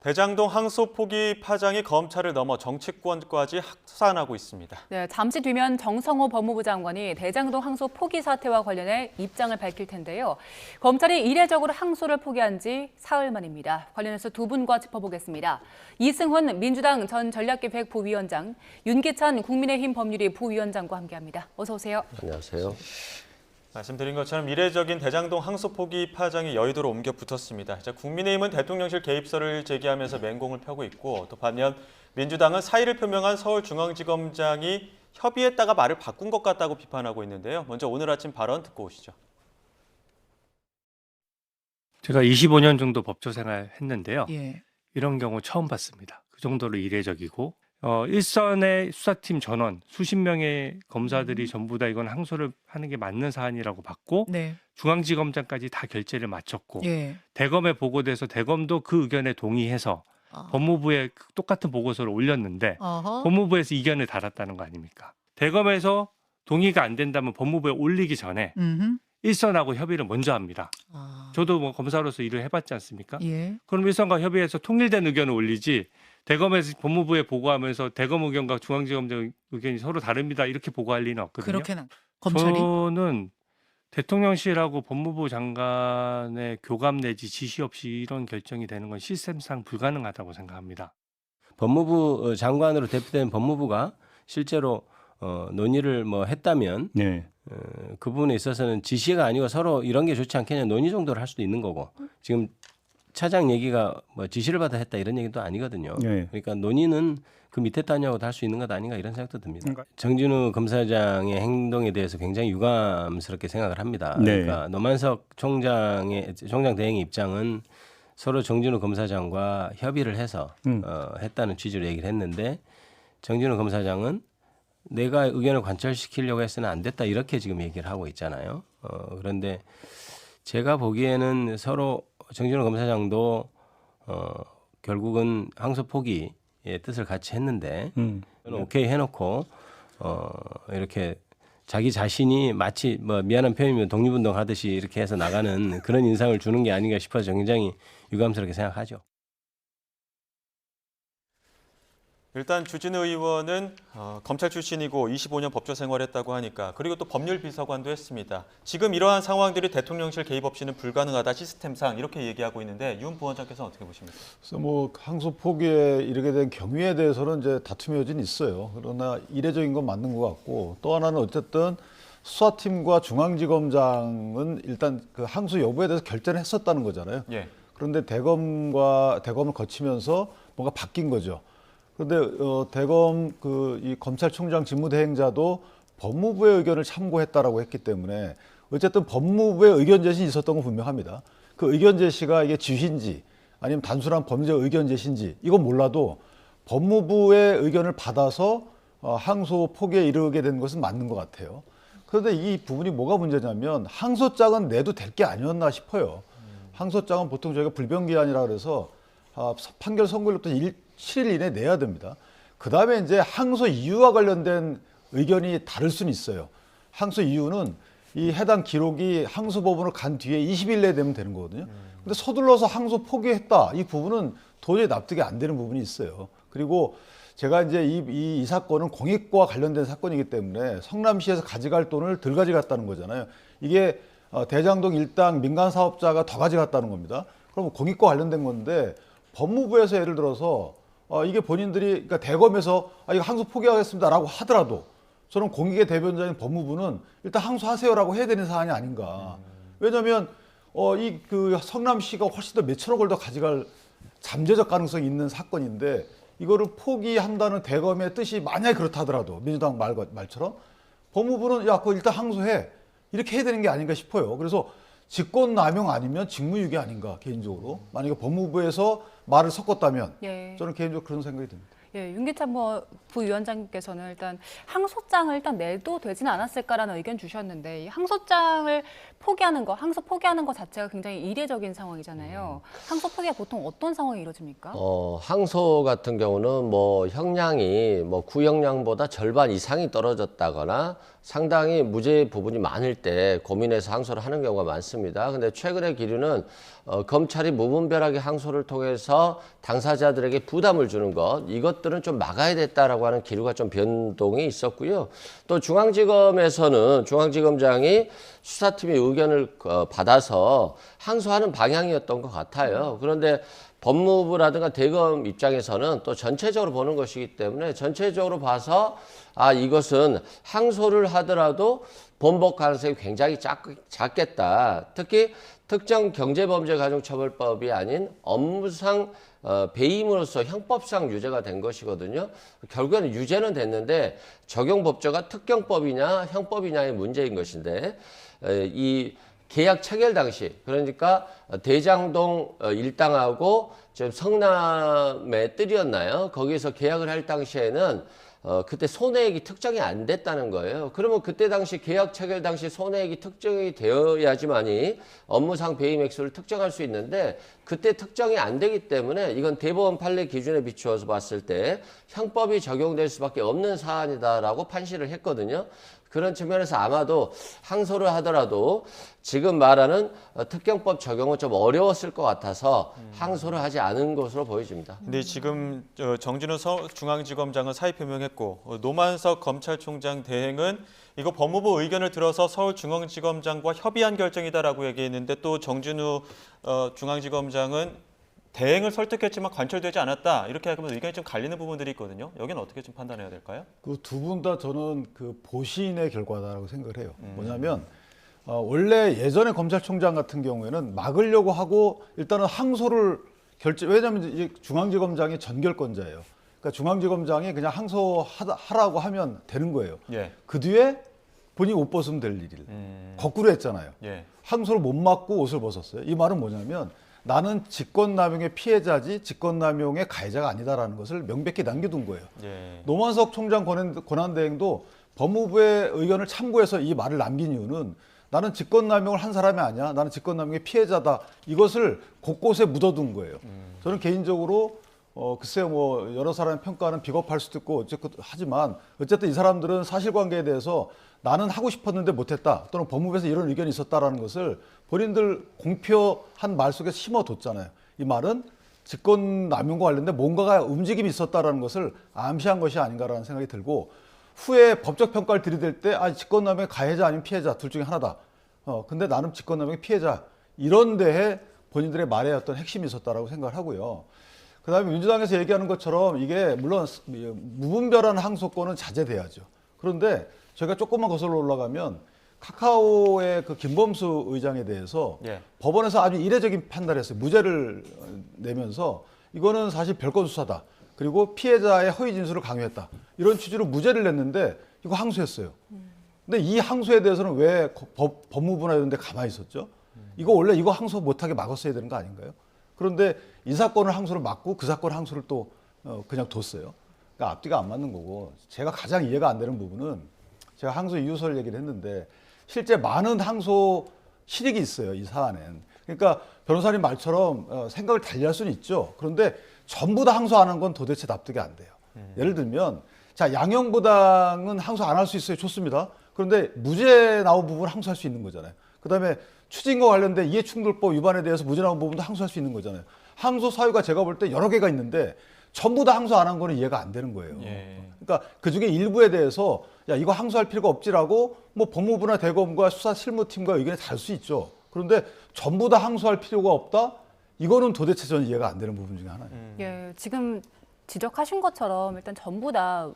대장동 항소 포기 파장이 검찰을 넘어 정치권까지 확산하고 있습니다. 네, 잠시 뒤면 정성호 법무부 장관이 대장동 항소 포기 사태와 관련해 입장을 밝힐 텐데요. 검찰이 이례적으로 항소를 포기한 지 사흘 만입니다. 관련해서 두 분과 짚어보겠습니다. 이승훈 민주당 전 전략기획 부위원장, 윤기찬 국민의힘 법률위 부위원장과 함께합니다. 어서 오세요. 안녕하세요. 말씀드린 것처럼 이례적인 대장동 항소 포기 파장이 여의도로 옮겨 붙었습니다. 국민의힘은 대통령실 개입설을 제기하면서 맹공을 펴고 있고, 또 반면 민주당은 사의를 표명한 서울중앙지검장이 협의했다가 말을 바꾼 것 같다고 비판하고 있는데요. 먼저 오늘 아침 발언 듣고 오시죠. 제가 25년 정도 법조 생활 했는데요. 예. 이런 경우 처음 봤습니다. 그 정도로 이례적이고 일선의 수사팀 전원 수십 명의 검사들이 전부 다 이건 항소를 하는 게 맞는 사안이라고 봤고 네. 중앙지검장까지 다 결재를 마쳤고 예. 대검에 보고돼서 대검도 그 의견에 동의해서 법무부에 똑같은 보고서를 올렸는데 어허. 법무부에서 이견을 달았다는 거 아닙니까? 대검에서 동의가 안 된다면 법무부에 올리기 전에 음흠. 일선하고 협의를 먼저 합니다. 아. 저도 뭐 검사로서 일을 해봤지 않습니까? 예. 그럼 일선과 협의해서 통일된 의견을 올리지 대검에서 법무부에 보고하면서 대검 의견과 중앙지검장 의견이 서로 다릅니다. 이렇게 보고할 리는 없거든요. 그렇게는 검찰이 저는 대통령실하고 법무부 장관의 교감 내지 지시 없이 이런 결정이 되는 건 시스템상 불가능하다고 생각합니다. 법무부 장관으로 대표된 법무부가 실제로 논의를 했다면 네. 그 부분에 있어서는 지시가 아니고 서로 이런 게 좋지 않겠냐 논의 정도를 할 수도 있는 거고 지금 차장 얘기가 지시를 받아 했다 이런 얘기도 아니거든요. 네. 그러니까 논의는 그 밑에 단위하고도 할 수 있는 것 아닌가 이런 생각도 듭니다. 그러니까. 정진우 검사장의 행동에 대해서 굉장히 유감스럽게 생각을 합니다. 네. 그러니까 노만석 총장 대행의 입장은 서로 정진우 검사장과 협의를 해서 했다는 취지로 얘기를 했는데 정진우 검사장은 내가 의견을 관철시키려고 했으나 안 됐다 이렇게 지금 얘기를 하고 있잖아요. 그런데 제가 보기에는 서로 정진우 검사장도 결국은 항소 포기의 뜻을 같이 했는데 오케이 해놓고 이렇게 자기 자신이 마치 미안한 표현이면 독립운동 하듯이 이렇게 해서 나가는 그런 인상을 주는 게 아닌가 싶어서 굉장히 유감스럽게 생각하죠. 일단 주진우 의원은 검찰 출신이고 25년 법조 생활했다고 하니까, 그리고 또 법률비서관도 했습니다. 지금 이러한 상황들이 대통령실 개입 없이는 불가능하다 시스템상, 이렇게 얘기하고 있는데 윤 부원장께서는 어떻게 보십니까? 그래서 항소 포기에 이르게 된 경위에 대해서는 이제 다툼의 여지는 있어요. 그러나 이례적인 건 맞는 것 같고, 또 하나는 어쨌든 수사팀과 중앙지검장은 일단 그 항소 여부에 대해서 결정을 했었다는 거잖아요. 예. 그런데 대검을 거치면서 뭔가 바뀐 거죠. 그런데 대검 이 검찰총장 직무대행자도 법무부의 의견을 참고했다라고 했기 때문에 어쨌든 법무부의 의견 제시는 있었던 건 분명합니다. 그 의견 제시가 이게 지휘인지 아니면 단순한 범죄 의견 제시인지 이건 몰라도 법무부의 의견을 받아서 항소 포기에 이르게 된 것은 맞는 것 같아요. 그런데 이 부분이 뭐가 문제냐면 항소장은 내도 될 게 아니었나 싶어요. 항소장은 보통 저희가 불변기한이라 그래서 판결 선고일로부터 7일 이내에 내야 됩니다. 그 다음에 이제 항소 이유와 관련된 의견이 다를 수는 있어요. 항소 이유는 이 해당 기록이 항소법원으로 간 뒤에 20일 내에 되면 되는 거거든요. 근데 서둘러서 항소 포기했다. 이 부분은 도저히 납득이 안 되는 부분이 있어요. 그리고 제가 이제 이 사건은 공익과 관련된 사건이기 때문에 성남시에서 가져갈 돈을 덜 가져갔다는 거잖아요. 이게 대장동 일당 민간 사업자가 더 가져갔다는 겁니다. 그럼 공익과 관련된 건데 법무부에서 예를 들어서 이게 본인들이 그러니까 대검에서 이거 항소 포기하겠습니다라고 하더라도 저는 공익의 대변자인 법무부는 일단 항소하세요라고 해야 되는 사안이 아닌가. 왜냐하면 그 성남시가 훨씬 더 몇천억을 더 가져갈 잠재적 가능성이 있는 사건인데 이거를 포기한다는 대검의 뜻이 만약에 그렇다 하더라도 민주당 말처럼 법무부는 야 그거 일단 항소해 이렇게 해야 되는 게 아닌가 싶어요. 그래서 직권남용 아니면 직무유기 아닌가 개인적으로. 만약에 법무부에서 말을 섞었다면 예. 저는 개인적으로 그런 생각이 듭니다. 예, 윤기찬 부위원장께서는 일단 항소장을 일단 내도 되지는 않았을까라는 의견 주셨는데 이 항소장을 포기하는 거, 항소 포기하는 것 자체가 굉장히 이례적인 상황이잖아요. 항소 포기가 보통 어떤 상황이 이루어집니까? 항소 같은 경우는 뭐 형량이 뭐 구형량보다 절반 이상이 떨어졌다거나 상당히 무죄 부분이 많을 때 고민해서 항소를 하는 경우가 많습니다. 근데 최근의 기류는 검찰이 무분별하게 항소를 통해서 당사자들에게 부담을 주는 것, 이것들은 좀 막아야 됐다라고 하는 기류가 좀 변동이 있었고요. 또 중앙지검에서는 중앙지검장이 수사팀의 의견을 받아서 항소하는 방향이었던 것 같아요. 그런데 법무부라든가 대검 입장에서는 또 전체적으로 보는 것이기 때문에 전체적으로 봐서 이것은 항소를 하더라도 번복 가능성이 굉장히 작겠다. 특히 특정 경제범죄가중처벌법이 아닌 업무상 배임으로서 형법상 유죄가 된 것이거든요. 결국에는 유죄는 됐는데 적용 법조가 특경법이냐 형법이냐의 문제인 것인데 이 계약 체결 당시, 그러니까 대장동 일당하고 지금 성남의 뜰이었나요? 거기서 계약을 할 당시에는 그때 손해액이 특정이 안 됐다는 거예요. 그러면 그때 당시 계약 체결 당시 손해액이 특정이 되어야지만이 업무상 배임 액수를 특정할 수 있는데 그때 특정이 안 되기 때문에 이건 대법원 판례 기준에 비추어서 봤을 때 형법이 적용될 수밖에 없는 사안이다라고 판시를 했거든요. 그런 측면에서 아마도 항소를 하더라도 지금 말하는 특경법 적용은 좀 어려웠을 것 같아서 항소를 하지 않은 것으로 보여집니다. 근데 지금 정진우 중앙지검장은 사의 표명했고 노만석 검찰총장 대행은 이거 법무부 의견을 들어서 서울중앙지검장과 협의한 결정이다라고 얘기했는데 또 정진우 중앙지검장은 대행을 설득했지만 관철되지 않았다. 이렇게 하면 의견이 좀 갈리는 부분들이 있거든요. 여기는 어떻게 좀 판단해야 될까요? 그 두 분 다 저는 그 보신의 결과다라고 생각을 해요. 뭐냐면 원래 예전에 검찰총장 같은 경우에는 막으려고 하고 일단은 항소를 왜냐하면 이제 중앙지검장이 전결권자예요. 그러니까 중앙지검장이 그냥 항소하라고 하면 되는 거예요. 예. 그 뒤에 본인이 옷 벗으면 될 일을 거꾸로 했잖아요. 예. 항소를 못 막고 옷을 벗었어요. 이 말은 뭐냐면 나는 직권남용의 피해자지 직권남용의 가해자가 아니다라는 것을 명백히 남겨둔 거예요. 예. 노만석 총장 권한대행도 법무부의 의견을 참고해서 이 말을 남긴 이유는 나는 직권남용을 한 사람이 아니야. 나는 직권남용의 피해자다. 이것을 곳곳에 묻어둔 거예요. 저는 개인적으로 글쎄요, 뭐 여러 사람의 평가는 비겁할 수도 있고 하지만 어쨌든 이 사람들은 사실관계에 대해서 나는 하고 싶었는데 못했다. 또는 법무부에서 이런 의견이 있었다라는 것을 본인들 공표한 말 속에 심어뒀잖아요. 이 말은 직권남용과 관련된 뭔가가 움직임이 있었다라는 것을 암시한 것이 아닌가라는 생각이 들고 후에 법적 평가를 들이댈 때 직권남용의 가해자 아니면 피해자 둘 중에 하나다. 근데 나는 직권남용의 피해자 이런 데에 본인들의 말에 어떤 핵심이 있었다라고 생각을 하고요. 그다음에 민주당에서 얘기하는 것처럼 이게 물론 무분별한 항소권은 자제돼야죠. 그런데 저희가 조금만 거슬러 올라가면 카카오의 그 김범수 의장에 대해서 예. 법원에서 아주 이례적인 판단을 했어요. 무죄를 내면서 이거는 사실 별건 수사다. 그리고 피해자의 허위 진술을 강요했다. 이런 취지로 무죄를 냈는데 이거 항소했어요. 근데 이 항소에 대해서는 왜 법무부나 이런 데 가만히 있었죠? 이거 원래 이거 항소 못하게 막았어야 되는 거 아닌가요? 그런데 이 사건을 항소를 막고 그 사건 항소를 또 그냥 뒀어요. 그러니까 앞뒤가 안 맞는 거고 제가 가장 이해가 안 되는 부분은 제가 항소 이유서를 얘기를 했는데 실제 많은 항소 실익이 있어요. 이 사안엔. 그러니까 변호사님 말처럼 생각을 달리할 수는 있죠. 그런데 전부 다 항소 안 한 건 도대체 납득이 안 돼요. 예를 들면 자 양형부당은 항소 안 할 수 있어요. 좋습니다. 그런데 무죄 나온 부분 항소할 수 있는 거잖아요. 그다음에 추징과 관련된 이해충돌법 위반에 대해서 무죄 나온 부분도 항소할 수 있는 거잖아요. 항소 사유가 제가 볼 때 여러 개가 있는데 전부 다 항소 안 한 거는 이해가 안 되는 거예요. 예. 그러니까 그중에 일부에 대해서 야 이거 항소할 필요가 없지라고 뭐 법무부나 대검과 수사실무팀과 의견이 다를 수 있죠. 그런데 전부 다 항소할 필요가 없다? 이거는 도대체 저는 이해가 안 되는 부분 중에 하나예요. 예, 지금 지적하신 것처럼 일단 전부 다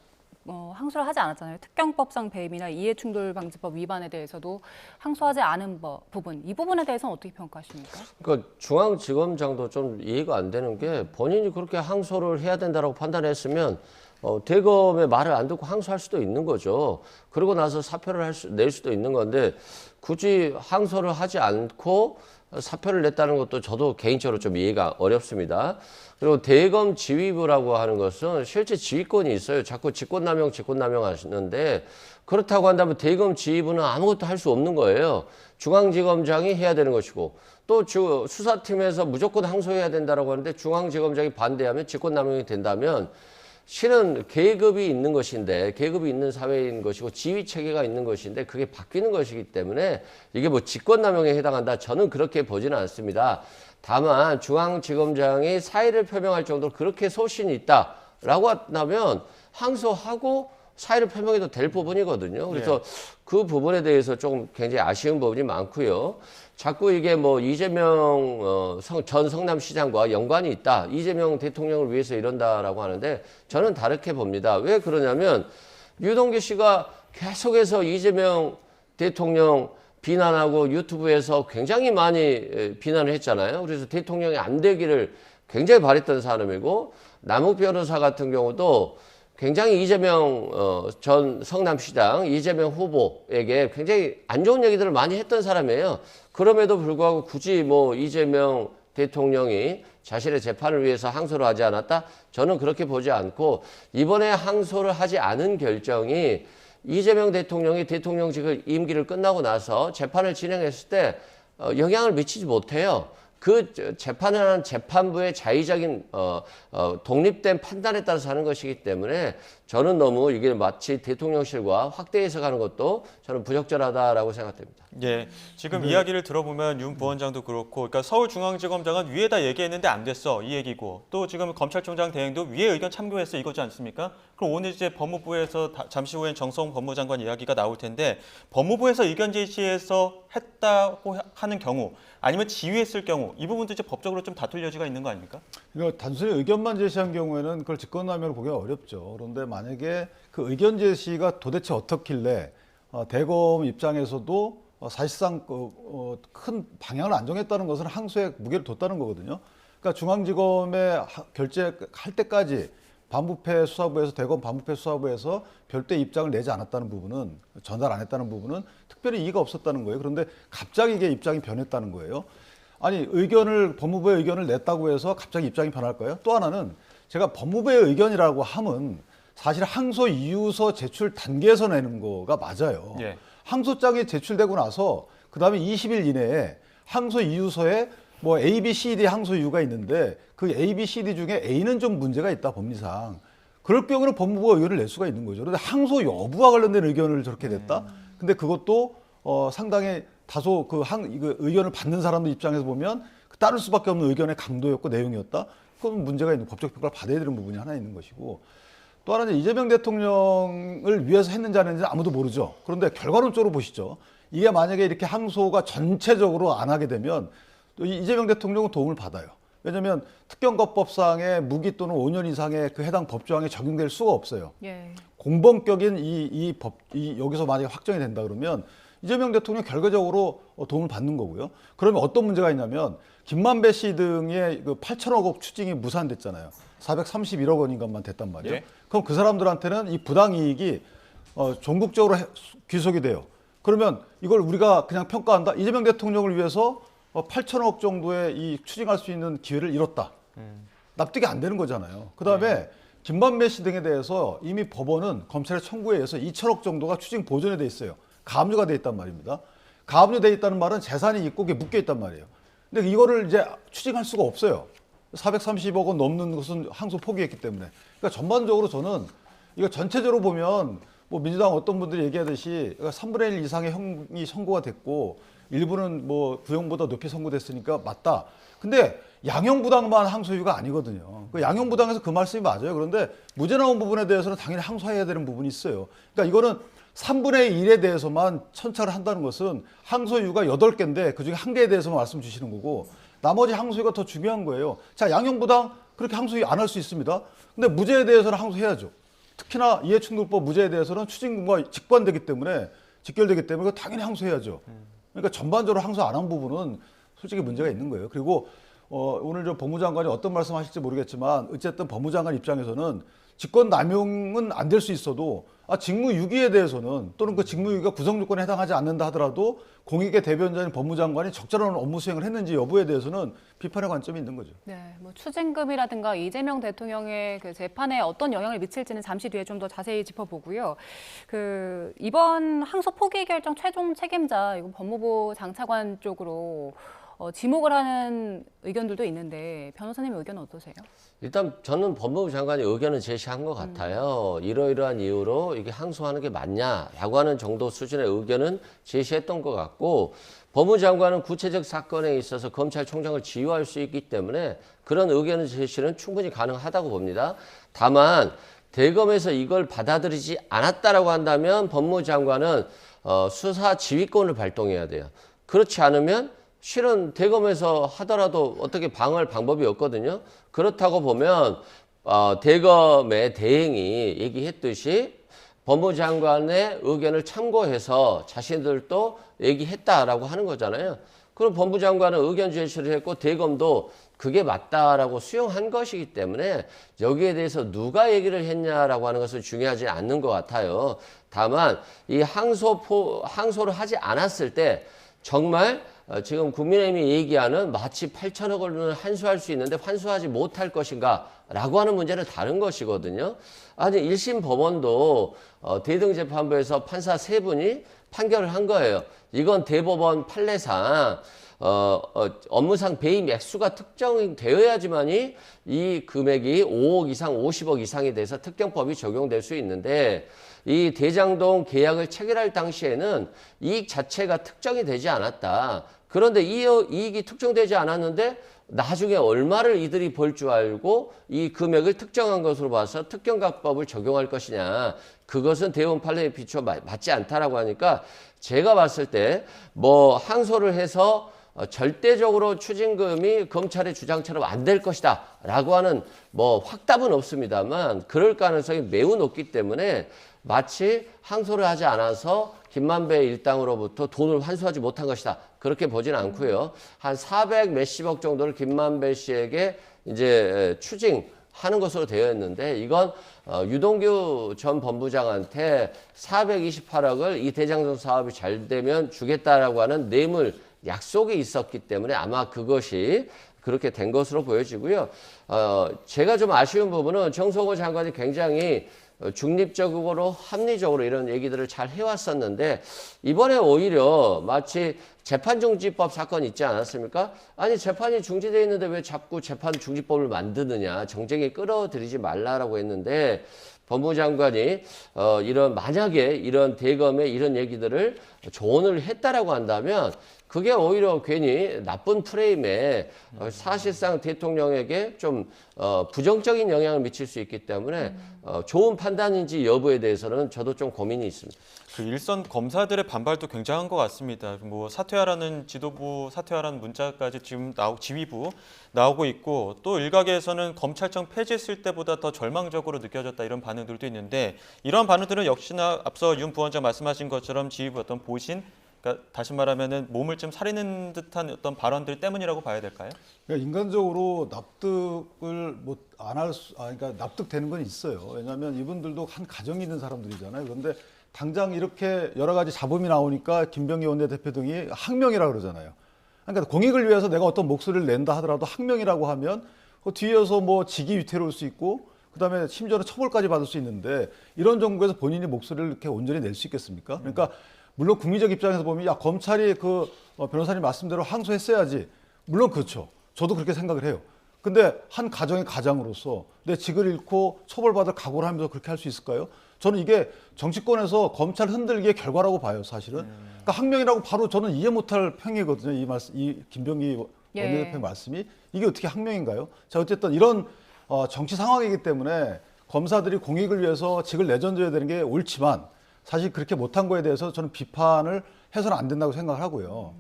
항소를 하지 않았잖아요. 특경법상 배임이나 이해충돌방지법 위반에 대해서도 항소하지 않은 부분, 이 부분에 대해서는 어떻게 평가하십니까? 그러니까 중앙지검장도 좀 이해가 안 되는 게 본인이 그렇게 항소를 해야 된다라고 판단했으면 대검의 말을 안 듣고 항소할 수도 있는 거죠. 그러고 나서 사표를 낼 수도 있는 건데 굳이 항소를 하지 않고 사표를 냈다는 것도 저도 개인적으로 좀 이해가 어렵습니다. 그리고 대검 지휘부라고 하는 것은 실제 지휘권이 있어요. 자꾸 직권남용 하시는데 그렇다고 한다면 대검 지휘부는 아무것도 할 수 없는 거예요. 중앙지검장이 해야 되는 것이고 또 수사팀에서 무조건 항소해야 된다라고 하는데 중앙지검장이 반대하면 직권남용이 된다면 실은 계급이 있는 것인데 계급이 있는 사회인 것이고 지휘 체계가 있는 것인데 그게 바뀌는 것이기 때문에 이게 뭐 직권남용에 해당한다. 저는 그렇게 보지는 않습니다. 다만 중앙지검장이 사의를 표명할 정도로 그렇게 소신이 있다라고 한다면 항소하고 사의를 표명해도 될 부분이거든요. 그래서 그 부분에 대해서 조금 굉장히 아쉬운 부분이 많고요. 자꾸 이게 뭐 이재명 전 성남시장과 연관이 있다. 이재명 대통령을 위해서 이런다라고 하는데 저는 다르게 봅니다. 왜 그러냐면 유동규 씨가 계속해서 이재명 대통령 비난하고 유튜브에서 굉장히 많이 비난을 했잖아요. 그래서 대통령이 안 되기를 굉장히 바랬던 사람이고 남욱 변호사 같은 경우도 굉장히 이재명 전 성남시장 이재명 후보에게 굉장히 안 좋은 얘기들을 많이 했던 사람이에요. 그럼에도 불구하고 굳이 뭐 이재명 대통령이 자신의 재판을 위해서 항소를 하지 않았다? 저는 그렇게 보지 않고 이번에 항소를 하지 않은 결정이 이재명 대통령이 대통령직을 임기를 끝나고 나서 재판을 진행했을 때 영향을 미치지 못해요. 그 재판을 하는 재판부의 자의적인 독립된 판단에 따라서 하는 것이기 때문에 저는 너무 이게 마치 대통령실과 확대 해석하는 것도 저는 부적절하다라고 생각됩니다. 예, 지금 이야기를 들어보면 윤 부원장도 그렇고, 그러니까 서울중앙지검장은 위에다 얘기했는데 안 됐어 이 얘기고, 또 지금 검찰총장 대행도 위에 의견 참고했어 이거지 않습니까? 그럼 오늘 이제 법무부에서 잠시 후엔 정성훈 법무장관 이야기가 나올 텐데 법무부에서 의견 제시해서 했다고 하는 경우, 아니면 지휘했을 경우 이 부분도 이제 법적으로 좀 다툴 여지가 있는 거 아닙니까? 그러니까 단순히 의견만 제시한 경우에는 그걸 직권남용을 보기가 어렵죠. 그런데 만약에 그 의견 제시가 도대체 어떻길래 대검 입장에서도 사실상 큰 방향을 안 정했다는 것은 항소에 무게를 뒀다는 거거든요. 그러니까 중앙지검에 결재할 때까지 반부패 수사부에서 대검 반부패 수사부에서 별도의 입장을 내지 않았다는 부분은, 전달 안 했다는 부분은 특별히 이의가 없었다는 거예요. 그런데 갑자기 이게 입장이 변했다는 거예요. 아니 법무부의 의견을 냈다고 해서 갑자기 입장이 변할까요? 또 하나는 제가 법무부의 의견이라고 함은 사실 항소 이유서 제출 단계에서 내는 거가 맞아요. 예. 항소장이 제출되고 나서 그다음에 20일 이내에 항소 이유서에 뭐 A, B, C, D 항소 이유가 있는데 그 A, B, C, D 중에 A는 좀 문제가 있다 법리상. 그럴 경우는 법무부가 의견을 낼 수가 있는 거죠. 그런데 항소 여부와 관련된 의견을 저렇게 냈다. 근데 그것도 상당히 다소 이거 의견을 받는 사람들 입장에서 보면 따를 수밖에 없는 의견의 강도였고 내용이었다. 그건 문제가 있는, 법적 평가를 받아야 되는 부분이 하나 있는 것이고, 또 하나는 이재명 대통령을 위해서 했는지 안 했는지 아무도 모르죠. 그런데 결과론적으로 보시죠. 이게 만약에 이렇게 항소가 전체적으로 안 하게 되면 또 이재명 대통령은 도움을 받아요. 왜냐하면 특경법상의 무기 또는 5년 이상의 그 해당 법조항에 적용될 수가 없어요. 예. 공범격인 여기서 만약에 확정이 된다 그러면 이재명 대통령 결과적으로 도움을 받는 거고요. 그러면 어떤 문제가 있냐면 김만배 씨 등의 그 8천억 원 추징이 무산됐잖아요. 431억 원인가만 됐단 말이에요. 예. 그럼 그 사람들한테는 이 부당이익이 전국적으로 귀속이 돼요. 그러면 이걸 우리가 그냥 평가한다. 이재명 대통령을 위해서 8천억 정도의 이 추징할 수 있는 기회를 잃었다. 납득이 안 되는 거잖아요. 그다음에 김만배 씨 등에 대해서 이미 법원은 검찰의 청구에 의해서 2천억 정도가 추징 보존에 돼 있어요. 가압류가 돼 있단 말입니다. 가압류돼 있다는 말은 재산이 있고 그게 묶여 있단 말이에요. 근데 이거를 이제 추징할 수가 없어요. 430억 원 넘는 것은 항소 포기했기 때문에. 그러니까 전반적으로 저는 이거 전체적으로 보면 뭐 민주당 어떤 분들이 얘기하듯이 3분의 1 이상의 형이 선고가 됐고 일부는 뭐 구형보다 높이 선고됐으니까 맞다. 근데 양형부당만 항소유가 아니거든요. 그 양형부당에서 그 말씀이 맞아요. 그런데 무죄 나온 부분에 대해서는 당연히 항소해야 되는 부분이 있어요. 그러니까 이거는 3분의 1에 대해서만 천차를 한다는 것은 항소유가 8개인데 그중에 1개에 대해서만 말씀 주시는 거고 나머지 항소유가 더 중요한 거예요. 자, 양형부당 그렇게 항소유 안 할 수 있습니다. 근데 무죄에 대해서는 항소해야죠. 특히나 이해충돌법 무죄에 대해서는 추징과 직결되기 때문에 당연히 항소해야죠. 그러니까 전반적으로 항소 안 한 부분은 솔직히 문제가 있는 거예요. 그리고 오늘 저 법무장관이 어떤 말씀하실지 모르겠지만 어쨌든 법무장관 입장에서는 직권 남용은 안 될 수 있어도 직무유기에 대해서는 또는 그 직무유기가 구성요건에 해당하지 않는다 하더라도 공익의 대변자인 법무장관이 적절한 업무 수행을 했는지 여부에 대해서는 비판의 관점이 있는 거죠. 네, 뭐 추징금이라든가 이재명 대통령의 그 재판에 어떤 영향을 미칠지는 잠시 뒤에 좀 더 자세히 짚어보고요. 그 이번 항소 포기 결정 최종 책임자 이거 법무부 장차관 쪽으로 지목을 하는 의견들도 있는데 변호사님 의견은 어떠세요? 일단 저는 법무부 장관이 의견을 제시한 것 같아요. 이러이러한 이유로 이게 항소하는 게 맞냐라고 하는 정도 수준의 의견은 제시했던 것 같고 법무부 장관은 구체적 사건에 있어서 검찰총장을 지휘할 수 있기 때문에 그런 의견의 제시는 충분히 가능하다고 봅니다. 다만 대검에서 이걸 받아들이지 않았다라고 한다면 법무부 장관은 수사 지휘권을 발동해야 돼요. 그렇지 않으면 실은 대검에서 하더라도 어떻게 방어할 방법이 없거든요. 그렇다고 보면 대검의 대행이 얘기했듯이 법무부 장관의 의견을 참고해서 자신들도 얘기했다라고 하는 거잖아요. 그럼 법무부 장관은 의견 제시를 했고 대검도 그게 맞다라고 수용한 것이기 때문에 여기에 대해서 누가 얘기를 했냐라고 하는 것은 중요하지 않는 것 같아요. 다만 이 항소를 하지 않았을 때 정말 지금 국민의힘이 얘기하는 마치 8천억 원을 환수할 수 있는데 환수하지 못할 것인가 라고 하는 문제는 다른 것이거든요. 아니 1심 법원도 대등재판부에서 판사 3분이 판결을 한 거예요. 이건 대법원 판례상 업무상 배임 액수가 특정되어야지만이 이 금액이 5억 이상, 50억 이상이 돼서 특경법이 적용될 수 있는데 이 대장동 계약을 체결할 당시에는 이익 자체가 특정이 되지 않았다. 그런데 이익이 특정되지 않았는데 나중에 얼마를 이들이 벌 줄 알고 이 금액을 특정한 것으로 봐서 특경각법을 적용할 것이냐. 그것은 대법원 판례에 비추어 맞지 않다라고 하니까 제가 봤을 때 뭐 항소를 해서 절대적으로 추징금이 검찰의 주장처럼 안 될 것이다 라고 하는 뭐 확답은 없습니다만 그럴 가능성이 매우 높기 때문에 마치 항소를 하지 않아서 김만배 일당으로부터 돈을 환수하지 못한 것이다. 그렇게 보지는 않고요. 한 400 몇십억 정도를 김만배 씨에게 이제 추징하는 것으로 되어 있는데 이건 유동규 전 법무장한테 428억을 이 대장동 사업이 잘 되면 주겠다라고 하는 뇌물 약속이 있었기 때문에 아마 그것이 그렇게 된 것으로 보여지고요. 제가 좀 아쉬운 부분은 정성호 장관이 굉장히 중립적으로 합리적으로 이런 얘기들을 잘 해왔었는데 이번에 오히려 마치 재판중지법 사건 있지 않았습니까? 아니 재판이 중지되어 있는데 왜 자꾸 재판 중지법을 만드느냐 정쟁에 끌어들이지 말라라고 했는데 법무부 장관이 만약에 이런 대검의 이런 얘기들을 조언을 했다라고 한다면 그게 오히려 괜히 나쁜 프레임에 사실상 대통령에게 좀 부정적인 영향을 미칠 수 있기 때문에 좋은 판단인지 여부에 대해서는 저도 좀 고민이 있습니다. 그 일선 검사들의 반발도 굉장한 것 같습니다. 뭐 사퇴하라는 지도부 사퇴하라는 문자까지 지금 지휘부 나오고 있고 또 일각에서는 검찰청 폐지했을 때보다 더 절망적으로 느껴졌다 이런 반응들도 있는데 이런 반응들은 역시나 앞서 윤 부원장 말씀하신 것처럼 지휘부 어떤 보신 그러니까 다시 말하면은 몸을 좀 사리는 듯한 어떤 발언들 때문이라고 봐야 될까요? 그러니까 인간적으로 납득을 그러니까 납득되는 건 있어요. 왜냐하면 이분들도 한 가정이 있는 사람들이잖아요. 그런데 당장 이렇게 여러 가지 잡음이 나오니까 김병기 원내대표 등이 항명이라고 그러잖아요. 그러니까 공익을 위해서 내가 어떤 목소리를 낸다 하더라도 항명이라고 하면 그 뒤에서 뭐 직위 위태로울 수 있고 그다음에 심지어는 처벌까지 받을 수 있는데 이런 정부에서 본인이 목소리를 이렇게 온전히 낼 수 있겠습니까? 그러니까 물론 국민적 입장에서 보면 야 검찰이 변호사님 말씀대로 항소했어야지. 물론 그렇죠. 저도 그렇게 생각을 해요. 근데 한 가정의 가장으로서 내 직을 잃고 처벌받을 각오를 하면서 그렇게 할 수 있을까요? 저는 이게 정치권에서 검찰 흔들기의 결과라고 봐요, 사실은. 그러니까 항명이라고 바로 저는 이해 못할 평이거든요. 이 김병기 원내대표의 말씀이 이게 어떻게 항명인가요? 자, 어쨌든 이런 정치 상황이기 때문에 검사들이 공익을 위해서 직을 내던져야 되는 게 옳지만 사실 그렇게 못한 거에 대해서 저는 비판을 해서는 안 된다고 생각을 하고요.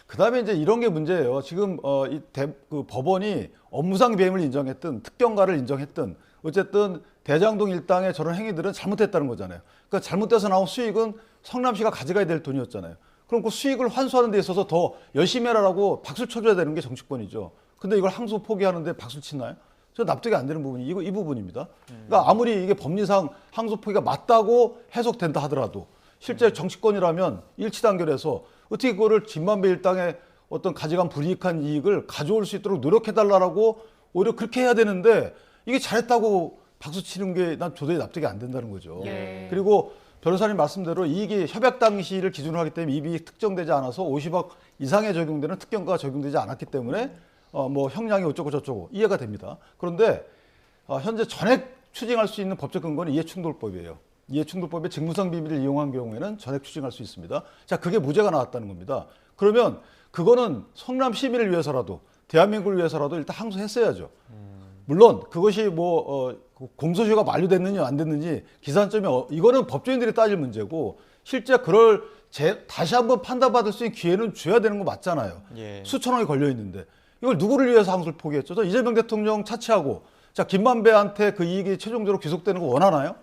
그다음에 이제 이런 게 문제예요. 지금 그 법원이 업무상 배임을 인정했든 특경가를 인정했든 어쨌든 대장동 일당의 저런 행위들은 잘못했다는 거잖아요. 그러니까 잘못돼서 나온 수익은 성남시가 가져가야 될 돈이었잖아요. 그럼 그 수익을 환수하는 데 있어서 더 열심히 해라라고 박수를 쳐줘야 되는 게 정치권이죠. 근데 이걸 항소 포기하는데 박수 치나요? 저 납득이 안 되는 부분이 이 부분입니다. 그러니까 아무리 이게 법리상 항소 포기가 맞다고 해석된다 하더라도 실제 정치권이라면 일치 단결해서 어떻게 그거를 진만배 일당의 어떤 가져간 불이익한 이익을 가져올 수 있도록 노력해달라고 오히려 그렇게 해야 되는데 이게 잘했다고 박수 치는 게 난 도저히 납득이 안 된다는 거죠. 예. 그리고 변호사님 말씀대로 이익이 협약 당시를 기준으로 하기 때문에 이익이 특정되지 않아서 50억 이상에 적용되는 특경가가 적용되지 않았기 때문에 뭐 형량이 어쩌고 저쩌고 이해가 됩니다. 그런데 현재 전액 추징할 수 있는 법적 근거는 이해충돌법이에요. 이해충돌법의 직무상 비밀을 이용한 경우에는 전액 추징할 수 있습니다. 자, 그게 무죄가 나왔다는 겁니다. 그러면 그거는 성남 시민을 위해서라도 대한민국을 위해서라도 일단 항소했어야죠. 물론 그것이 뭐 공소시효가 만료됐느냐 안 됐는지 기산점이 이거는 법조인들이 따질 문제고 실제 그럴 다시 한번 판단받을 수 있는 기회는 줘야 되는 거 맞잖아요. 예. 수천억이 걸려 있는데 이걸 누구를 위해서 항소를 포기했죠? 저 이재명 대통령 차치하고 자 김만배한테 그 이익이 최종적으로 귀속되는 거 원하나요?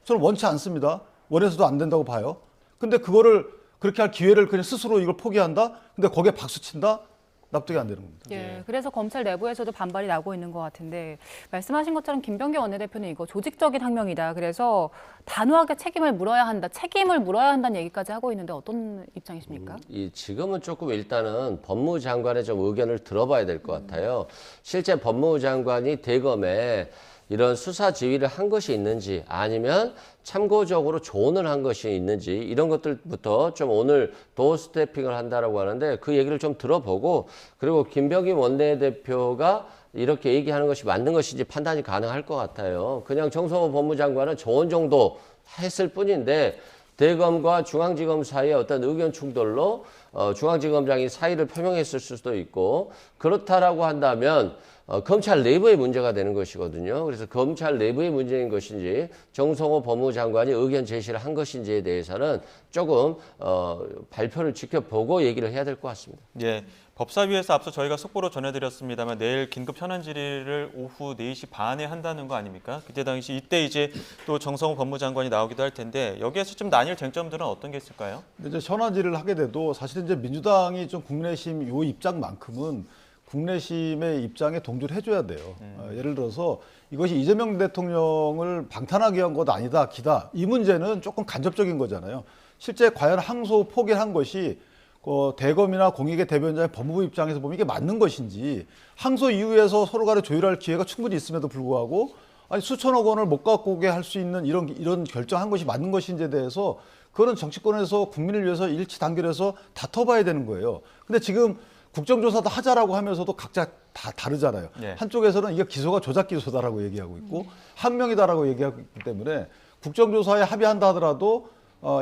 저는 원치 않습니다. 원해서도 안 된다고 봐요. 근데 그거를 그렇게 할 기회를 그냥 스스로 이걸 포기한다? 근데 거기에 박수 친다? 납득이 안 되는 겁니다. 예, 그래서 검찰 내부에서도 반발이 나고 있는 것 같은데 말씀하신 것처럼 김병기 원내대표는 이거 조직적인 항명이다. 그래서 단호하게 책임을 물어야 한다. 책임을 물어야 한다는 얘기까지 하고 있는데 어떤 입장이십니까? 지금은 조금 일단은 법무부 장관의 좀 의견을 들어봐야 될 것 같아요. 실제 법무부 장관이 대검에 이런 수사 지휘를 한 것이 있는지 아니면 참고적으로 조언을 한 것이 있는지 이런 것들부터 좀 오늘 도어 스태핑을 한다라고 하는데 그 얘기를 좀 들어보고 그리고 김병기 원내대표가 이렇게 얘기하는 것이 맞는 것인지 판단이 가능할 것 같아요. 그냥 정성호 법무장관은 조언 정도 했을 뿐인데 대검과 중앙지검 사이의 어떤 의견 충돌로 중앙지검장이 사의를 표명했을 수도 있고 그렇다라고 한다면 검찰 내부의 문제가 되는 것이거든요. 그래서 검찰 내부의 문제인 것인지 정성호 법무장관이 의견 제시를 한 것인지에 대해서는 조금 발표를 지켜보고 얘기를 해야 될 것 같습니다. 예, 법사위에서 앞서 저희가 속보로 전해드렸습니다만 내일 긴급 현안 질의를 오후 4시 반에 한다는 거 아닙니까? 그때 당시 이때 이제 또 정성호 법무장관이 나오기도 할 텐데 여기에서 좀 나뉠 쟁점들은 어떤 게 있을까요? 근데 이제 현안 질의를 하게 돼도 사실 이제 민주당이 좀 국내심 요 입장만큼은 국내심의 입장에 동조를 해줘야 돼요. 예를 들어서 이것이 이재명 대통령을 방탄하기 위한 것 아니다, 기다. 이 문제는 조금 간접적인 거잖아요. 실제 과연 항소 포기를 한 것이 대검이나 공익의 대변자의 법무부 입장에서 보면 이게 맞는 것인지 항소 이후에서 서로 간에 조율할 기회가 충분히 있음에도 불구하고 아니 수천억 원을 못 갖고 오게 할 수 있는 이런 결정한 것이 맞는 것인지에 대해서 그거는 정치권에서 국민을 위해서 일치 단결해서 다퉈봐야 되는 거예요. 근데 지금 국정조사도 하자라고 하면서도 각자 다 다르잖아요. 네. 한쪽에서는 이게 기소가 조작 기소다라고 얘기하고 있고 항명이다라고 얘기하고 있기 때문에 국정조사에 합의한다 하더라도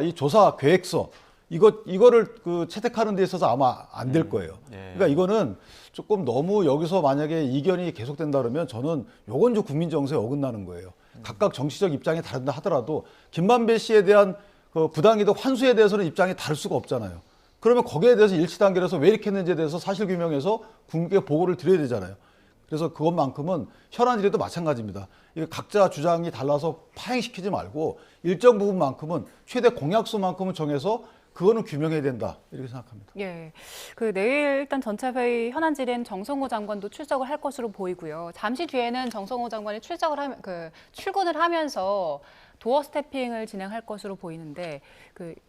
이 조사 계획서 이거를 채택하는 데 있어서 아마 안 될 거예요. 네. 그러니까 이거는 조금 너무 여기서 만약에 이견이 계속된다 그러면 저는 요건 좀 국민 정서에 어긋나는 거예요. 각각 정치적 입장이 다른다 하더라도 김만배 씨에 대한 그 부당이득 환수에 대해서는 입장이 다를 수가 없잖아요. 그러면 거기에 대해서 일치 단결해서 왜 이렇게 했는지에 대해서 사실 규명해서 국민께 보고를 드려야 되잖아요. 그래서 그것만큼은 현안 질의도 마찬가지입니다. 이게 각자 주장이 달라서 파행시키지 말고 일정 부분만큼은 최대 공약수만큼은 정해서 그거는 규명해야 된다 이렇게 생각합니다. 예, 내일 일단 전체 회의 현안 질의는 정성호 장관도 출석을 할 것으로 보이고요. 잠시 뒤에는 정성호 장관이 출근을 하면서 도어 스태핑을 진행할 것으로 보이는데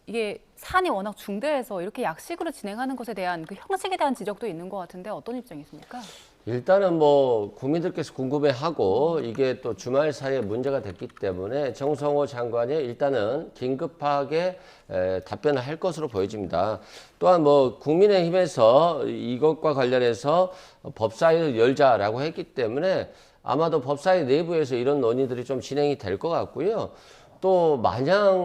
이게 사안이 워낙 중대해서 이렇게 약식으로 진행하는 것에 대한 그 형식에 대한 지적도 있는 것 같은데 어떤 입장이십니까? 일단은 뭐 국민들께서 궁금해하고 이게 또 주말 사이에 문제가 됐기 때문에 정성호 장관이 일단은 긴급하게 답변을 할 것으로 보여집니다. 또한 뭐 국민의힘에서 이것과 관련해서 법사위를 열자라고 했기 때문에 아마도 법사위 내부에서 이런 논의들이 좀 진행이 될 것 같고요. 또 마냥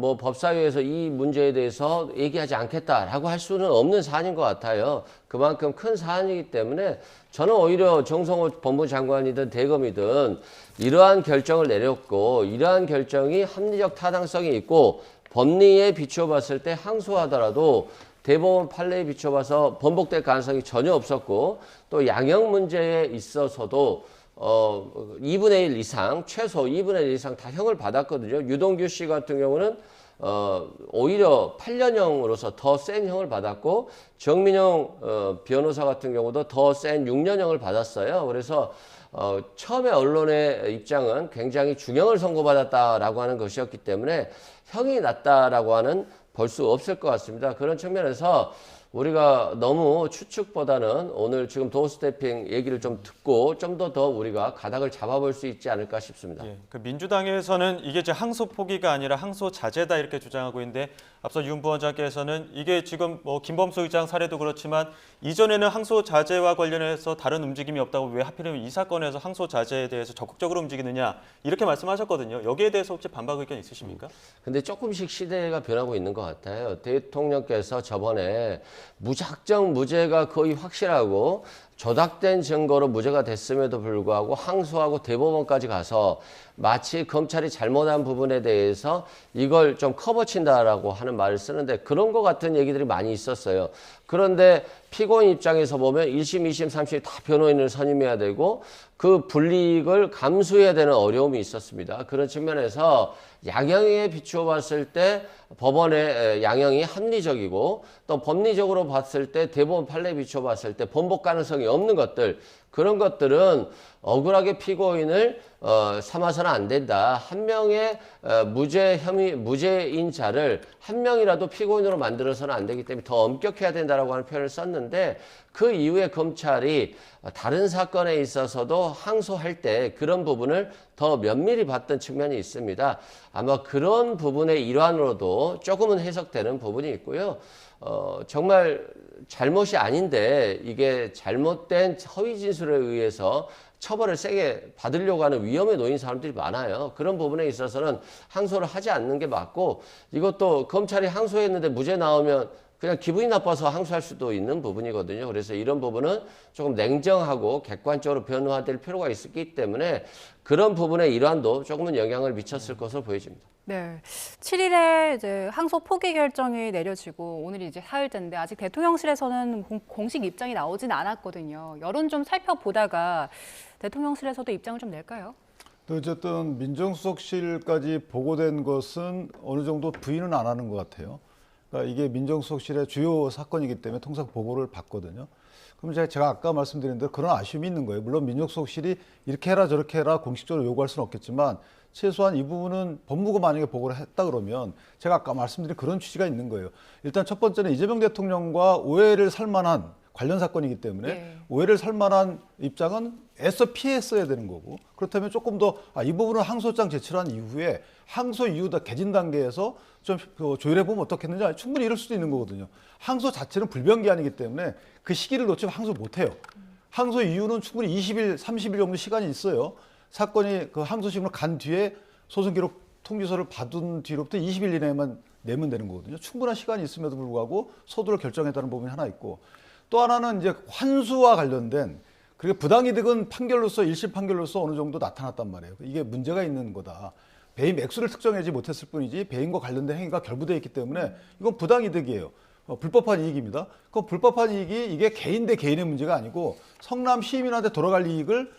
뭐 법사위에서 이 문제에 대해서 얘기하지 않겠다라고 할 수는 없는 사안인 것 같아요. 그만큼 큰 사안이기 때문에 저는 오히려 정성호 법무장관이든 대검이든 이러한 결정을 내렸고 이러한 결정이 합리적 타당성이 있고 법리에 비추어 봤을 때 항소하더라도 대법원 판례에 비춰봐서 번복될 가능성이 전혀 없었고 또 양형 문제에 있어서도 2분의 1 이상, 최소 2분의 1 이상 다 형을 받았거든요. 유동규 씨 같은 경우는 오히려 8년형으로서 더 센 형을 받았고 정민용 변호사 같은 경우도 더 센 6년형을 받았어요. 그래서 처음에 언론의 입장은 굉장히 중형을 선고받았다라고 하는 것이었기 때문에 형이 낮다라고 하는 볼 수 없을 것 같습니다. 그런 측면에서 우리가 너무 추측보다는 오늘 지금 도어스태핑 얘기를 좀 듣고 좀 더 우리가 가닥을 잡아볼 수 있지 않을까 싶습니다. 예, 그 민주당에서는 이게 이제 항소 포기가 아니라 항소 자제다 이렇게 주장하고 있는데 앞서 윤 부원장께서는 이게 지금 뭐 김범수 의장 사례도 그렇지만 이전에는 항소 자제와 관련해서 다른 움직임이 없다고 왜 하필이면 이 사건에서 항소 자제에 대해서 적극적으로 움직이느냐 이렇게 말씀하셨거든요. 여기에 대해서 혹시 반박 의견 있으십니까? 근데 조금씩 시대가 변하고 있는 것 같아요. 대통령께서 저번에 무작정 무죄가 거의 확실하고 조작된 증거로 무죄가 됐음에도 불구하고 항소하고 대법원까지 가서 마치 검찰이 잘못한 부분에 대해서 이걸 좀 커버친다라고 하는 말을 쓰는데 그런 것 같은 얘기들이 많이 있었어요. 그런데 피고인 입장에서 보면 1심, 2심, 3심 다 변호인을 선임해야 되고 그 불이익을 감수해야 되는 어려움이 있었습니다. 그런 측면에서 양형에 비추어 봤을 때 법원의 양형이 합리적이고 또 법리적으로 봤을 때 대법원 판례에 비추어 봤을 때 번복 가능성이 없는 것들 그런 것들은 억울하게 피고인을 삼아서는 안 된다. 한 명의 무죄인 자를 한 명이라도 피고인으로 만들어서는 안 되기 때문에 더 엄격해야 된다라고 하는 표현을 썼는데 그 이후에 검찰이 다른 사건에 있어서도 항소할 때 그런 부분을 더 면밀히 봤던 측면이 있습니다. 아마 그런 부분의 일환으로도 조금은 해석되는 부분이 있고요. 정말 잘못이 아닌데 이게 잘못된 허위 진술에 의해서 처벌을 세게 받으려고 하는 위험에 놓인 사람들이 많아요. 그런 부분에 있어서는 항소를 하지 않는 게 맞고 이것도 검찰이 항소했는데 무죄 나오면 그냥 기분이 나빠서 항소할 수도 있는 부분이거든요. 그래서 이런 부분은 조금 냉정하고 객관적으로 변화될 필요가 있기 때문에 그런 부분의 일환도 조금은 영향을 미쳤을 것으로 보여집니다. 네, 7일에 이제 항소 포기 결정이 내려지고 오늘이 이제 사흘째인데 아직 대통령실에서는 공식 입장이 나오진 않았거든요. 여론 좀 살펴보다가 대통령실에서도 입장을 좀 낼까요? 어쨌든 민정수석실까지 보고된 것은 어느 정도 부인은 안 하는 것 같아요. 그러니까 이게 민정수석실의 주요 사건이기 때문에 통상 보고를 받거든요. 그럼 제가 아까 말씀드린 대로 그런 아쉬움이 있는 거예요. 물론 민정수석실이 이렇게 해라 저렇게 해라 공식적으로 요구할 수는 없겠지만 최소한 이 부분은 법무부 만약에 보고를 했다 그러면 제가 아까 말씀드린 그런 취지가 있는 거예요. 일단 첫 번째는 이재명 대통령과 오해를 살 만한 관련 사건이기 때문에 네. 오해를 살 만한 입장은 애써 피했어야 되는 거고 그렇다면 조금 더 이 부분은 항소장 제출한 이후에 항소 이후 개진 단계에서 좀 조율해보면 어떻겠느냐 충분히 이럴 수도 있는 거거든요. 항소 자체는 불변기한이기 때문에 그 시기를 놓치면 항소 못해요. 항소 이후는 충분히 20일, 30일 정도 시간이 있어요. 사건이 그 항소심으로 간 뒤에 소송기록 통지서를 받은 뒤로부터 20일 이내에만 내면 되는 거거든요. 충분한 시간이 있음에도 불구하고 서두를 결정했다는 부분이 하나 있고 또 하나는 이제 환수와 관련된 그리고 부당이득은 판결로서 1심 판결로서 어느 정도 나타났단 말이에요. 이게 문제가 있는 거다. 배임 액수를 특정하지 못했을 뿐이지 배임과 관련된 행위가 결부되어 있기 때문에 이건 부당이득이에요. 불법한 이익입니다. 그 불법한 이익이 이게 개인 대 개인의 문제가 아니고 성남 시민한테 돌아갈 이익을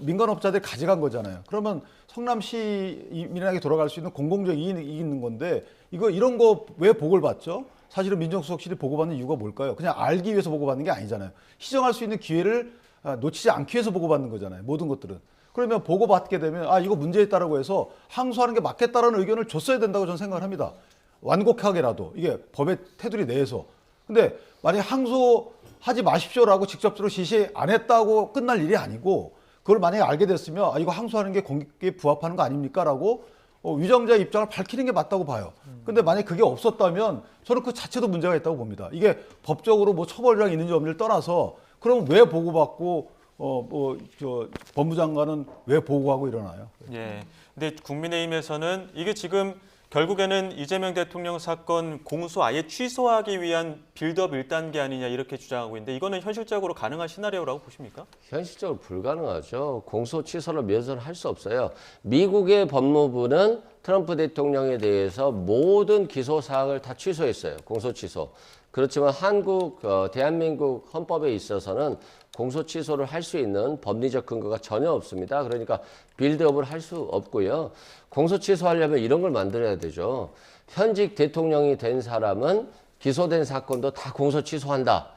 민간업자들이 가져간 거잖아요. 그러면 성남 시민에게 돌아갈 수 있는 공공적 이익이 있는 건데 이런 거 왜 보고를 받죠? 사실은 민정수석실이 보고받는 이유가 뭘까요? 그냥 알기 위해서 보고받는 게 아니잖아요. 시정할 수 있는 기회를 놓치지 않기 위해서 보고받는 거잖아요. 모든 것들은. 그러면 보고받게 되면 이거 문제 있다라고 해서 항소하는 게 맞겠다라는 의견을 줬어야 된다고 저는 생각을 합니다. 완곡하게라도 이게 법의 테두리 내에서. 근데 만약에 항소하지 마십시오라고 직접적으로 지시 안 했다고 끝날 일이 아니고 그걸 만약에 알게 됐으면 이거 항소하는 게 공익에 부합하는 거 아닙니까? 라고 위정자의 입장을 밝히는 게 맞다고 봐요. 근데 만약에 그게 없었다면 저는 그 자체도 문제가 있다고 봅니다. 이게 법적으로 뭐 처벌이랑 있는지 없는지를 떠나서 그럼 왜 보고받고 법무장관은 왜 보고하고 이러나요? 예. 근데 국민의힘에서는 이게 지금 결국에는 이재명 대통령 사건 공소 아예 취소하기 위한 빌드업 1단계 아니냐 이렇게 주장하고 있는데 이거는 현실적으로 가능한 시나리오라고 보십니까? 현실적으로 불가능하죠. 공소 취소를 면전할 수 없어요. 미국의 법무부는 트럼프 대통령에 대해서 모든 기소 사항을 다 취소했어요. 공소 취소. 그렇지만 대한민국 헌법에 있어서는 공소 취소를 할 수 있는 법리적 근거가 전혀 없습니다. 그러니까 빌드업을 할 수 없고요. 공소 취소하려면 이런 걸 만들어야 되죠. 현직 대통령이 된 사람은 기소된 사건도 다 공소 취소한다.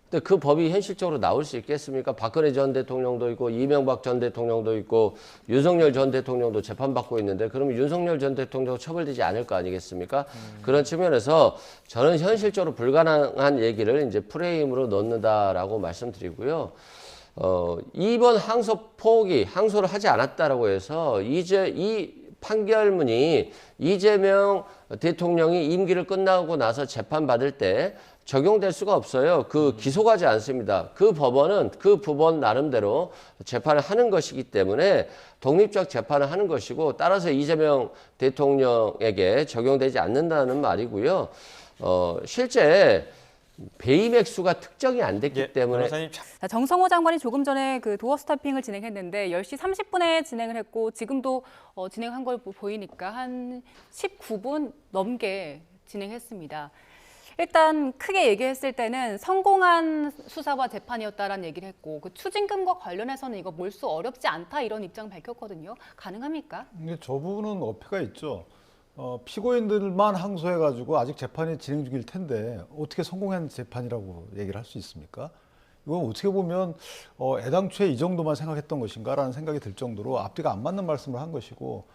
근데 그 법이 현실적으로 나올 수 있겠습니까? 박근혜 전 대통령도 있고 이명박 전 대통령도 있고 윤석열 전 대통령도 재판받고 있는데 그러면 윤석열 전 대통령 처벌되지 않을 거 아니겠습니까? 그런 측면에서 저는 현실적으로 불가능한 얘기를 이제 프레임으로 넣는다라고 말씀드리고요. 이번 항소를 하지 않았다라고 해서 이제 이 판결문이 이재명 대통령이 임기를 끝나고 나서 재판받을 때 적용될 수가 없어요. 그 기소가지 않습니다. 그 법원은 그 법원 나름대로 재판을 하는 것이기 때문에 독립적 재판을 하는 것이고 따라서 이재명 대통령에게 적용되지 않는다는 말이고요. 실제 배임 액수가 특정이 안 됐기 때문에 변호사님 자, 정성호 장관이 조금 전에 그 도어 스타핑을 진행했는데 10시 30분에 진행을 했고 지금도 진행한 걸 보이니까 한 19분 넘게 진행했습니다. 일단 크게 얘기했을 때는 성공한 수사와 재판이었다라는 얘기를 했고 그 추징금과 관련해서는 이거 몰수 어렵지 않다 이런 입장 밝혔거든요. 가능합니까? 근데 저 부분은 어폐가 있죠. 피고인들만 항소해가지고 아직 재판이 진행 중일 텐데 어떻게 성공한 재판이라고 얘기를 할 수 있습니까? 이건 어떻게 보면 애당초에 이 정도만 생각했던 것인가라는 생각이 들 정도로 앞뒤가 안 맞는 말씀을 한 것이고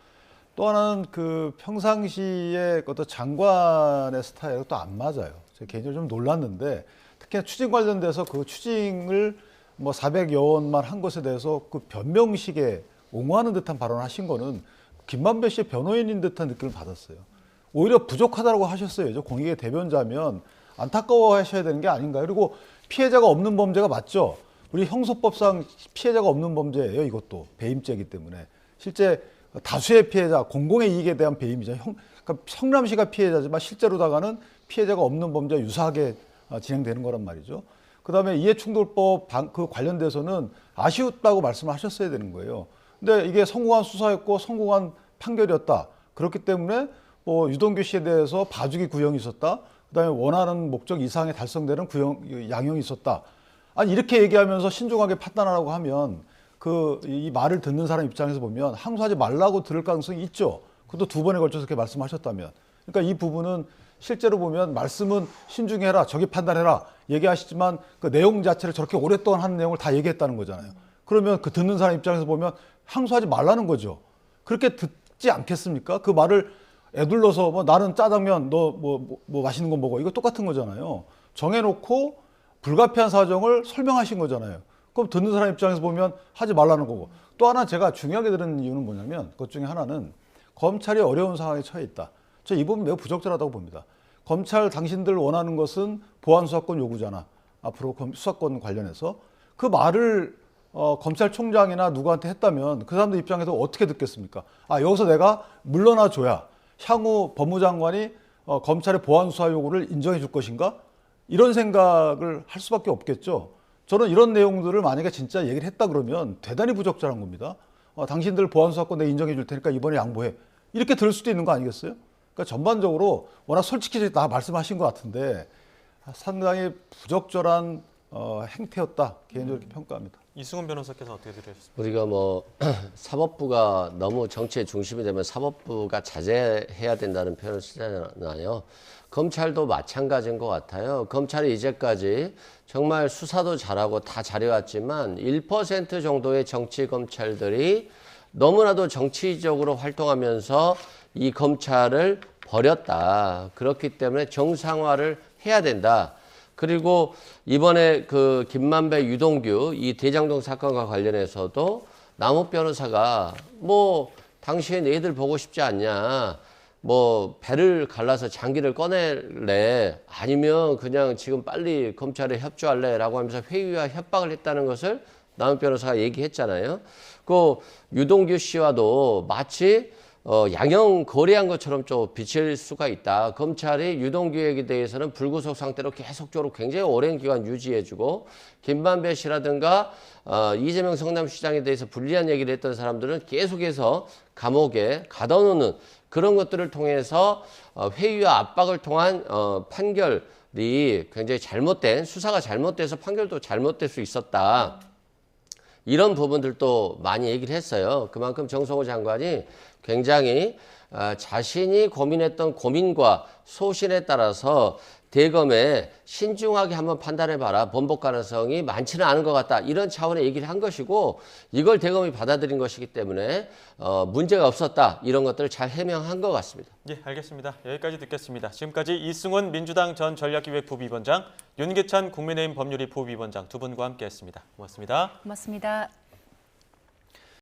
또 하나는 그 평상시에 어떤 장관의 스타일과 또 안 맞아요. 제가 개인적으로 좀 놀랐는데 특히나 추징 관련돼서 그 추징을 뭐 400여 원만 한 것에 대해서 그 변명식에 옹호하는 듯한 발언을 하신 거는 김만배 씨의 변호인인 듯한 느낌을 받았어요. 오히려 부족하다고 하셨어요. 저 공익의 대변자면 안타까워하셔야 되는 게 아닌가요? 그리고 피해자가 없는 범죄가 맞죠. 우리 형소법상 피해자가 없는 범죄예요. 이것도 배임죄이기 때문에 실제 다수의 피해자, 공공의 이익에 대한 배임이죠. 그러니까 성남시가 피해자지만 실제로다가는 피해자가 없는 범죄와 유사하게 진행되는 거란 말이죠. 그다음에 이해충돌법 그 관련돼서는 아쉬웠다고 말씀을 하셨어야 되는 거예요. 근데 이게 성공한 수사였고 성공한 판결이었다. 그렇기 때문에 뭐 유동규 씨에 대해서 봐주기 구형이 있었다. 그다음에 원하는 목적 이상에 달성되는 양형이 있었다. 아니 이렇게 얘기하면서 신중하게 판단하라고 하면 이 말을 듣는 사람 입장에서 보면 항소하지 말라고 들을 가능성이 있죠. 그것도 두 번에 걸쳐서 그렇게 말씀하셨다면. 그러니까 이 부분은 실제로 보면 말씀은 신중해라, 저기 판단해라 얘기하시지만 그 내용 자체를 저렇게 오랫동안 하는 내용을 다 얘기했다는 거잖아요. 그러면 그 듣는 사람 입장에서 보면 항소하지 말라는 거죠. 그렇게 듣지 않겠습니까? 그 말을 애둘러서 뭐 나는 짜장면, 너 뭐 맛있는 거 먹어. 이거 똑같은 거잖아요. 정해놓고 불가피한 사정을 설명하신 거잖아요. 그럼 듣는 사람 입장에서 보면 하지 말라는 거고. 또 하나 제가 중요하게 들은 이유는 뭐냐면 그것 중에 하나는 검찰이 어려운 상황에 처해 있다. 저 이 부분 매우 부적절하다고 봅니다. 검찰 당신들 원하는 것은 보안 수사권 요구잖아. 앞으로 수사권 관련해서. 그 말을 검찰총장이나 누구한테 했다면 그 사람들 입장에서 어떻게 듣겠습니까? 여기서 내가 물러나 줘야 향후 법무장관이 검찰의 보안 수사 요구를 인정해 줄 것인가? 이런 생각을 할 수밖에 없겠죠. 저는 이런 내용들을 만약에 진짜 얘기를 했다 그러면 대단히 부적절한 겁니다. 당신들 보안 수사권 내가 인정해 줄 테니까 이번에 양보해. 이렇게 들을 수도 있는 거 아니겠어요? 그러니까 전반적으로 워낙 솔직히 다 말씀하신 것 같은데 상당히 부적절한 행태였다. 개인적으로 이렇게 평가합니다. 이승훈 변호사께서 어떻게 들으셨습니까? 우리가 뭐 사법부가 너무 정치의 중심이 되면 사법부가 자제해야 된다는 표현을 쓰잖아요. 검찰도 마찬가지인 것 같아요. 검찰이 이제까지 정말 수사도 잘하고 다 잘해왔지만 1% 정도의 정치 검찰들이 너무나도 정치적으로 활동하면서 이 검찰을 버렸다. 그렇기 때문에 정상화를 해야 된다. 그리고 이번에 그 김만배, 유동규 이 대장동 사건과 관련해서도 남욱 변호사가 뭐 당시에 너희들 보고 싶지 않냐, 뭐 배를 갈라서 장기를 꺼낼래, 아니면 그냥 지금 빨리 검찰에 협조할래라고 하면서 회유와 협박을 했다는 것을 남욱 변호사가 얘기했잖아요. 그 유동규 씨와도 마치 양형 거래한 것처럼 좀 비칠 수가 있다. 검찰이 유동규에 대해서는 불구속 상태로 계속적으로 굉장히 오랜 기간 유지해주고 김만배 씨라든가 이재명 성남시장에 대해서 불리한 얘기를 했던 사람들은 계속해서 감옥에 가둬놓는 그런 것들을 통해서 회유와 압박을 통한 판결 굉장히 잘못된 수사가 잘못돼서 판결도 잘못될 수 있었다. 이런 부분들도 많이 얘기를 했어요. 그만큼 정성호 장관이 굉장히 자신이 고민했던 고민과 소신에 따라서 대검에 신중하게 한번 판단해봐라. 번복 가능성이 많지는 않은 것 같다. 이런 차원의 얘기를 한 것이고 이걸 대검이 받아들인 것이기 때문에 문제가 없었다. 이런 것들을 잘 해명한 것 같습니다. 예, 알겠습니다. 여기까지 듣겠습니다. 지금까지 이승훈 민주당 전 전략기획부 비원장, 윤기찬 국민의힘 법률위 부위원장 두 분과 함께했습니다. 고맙습니다. 고맙습니다.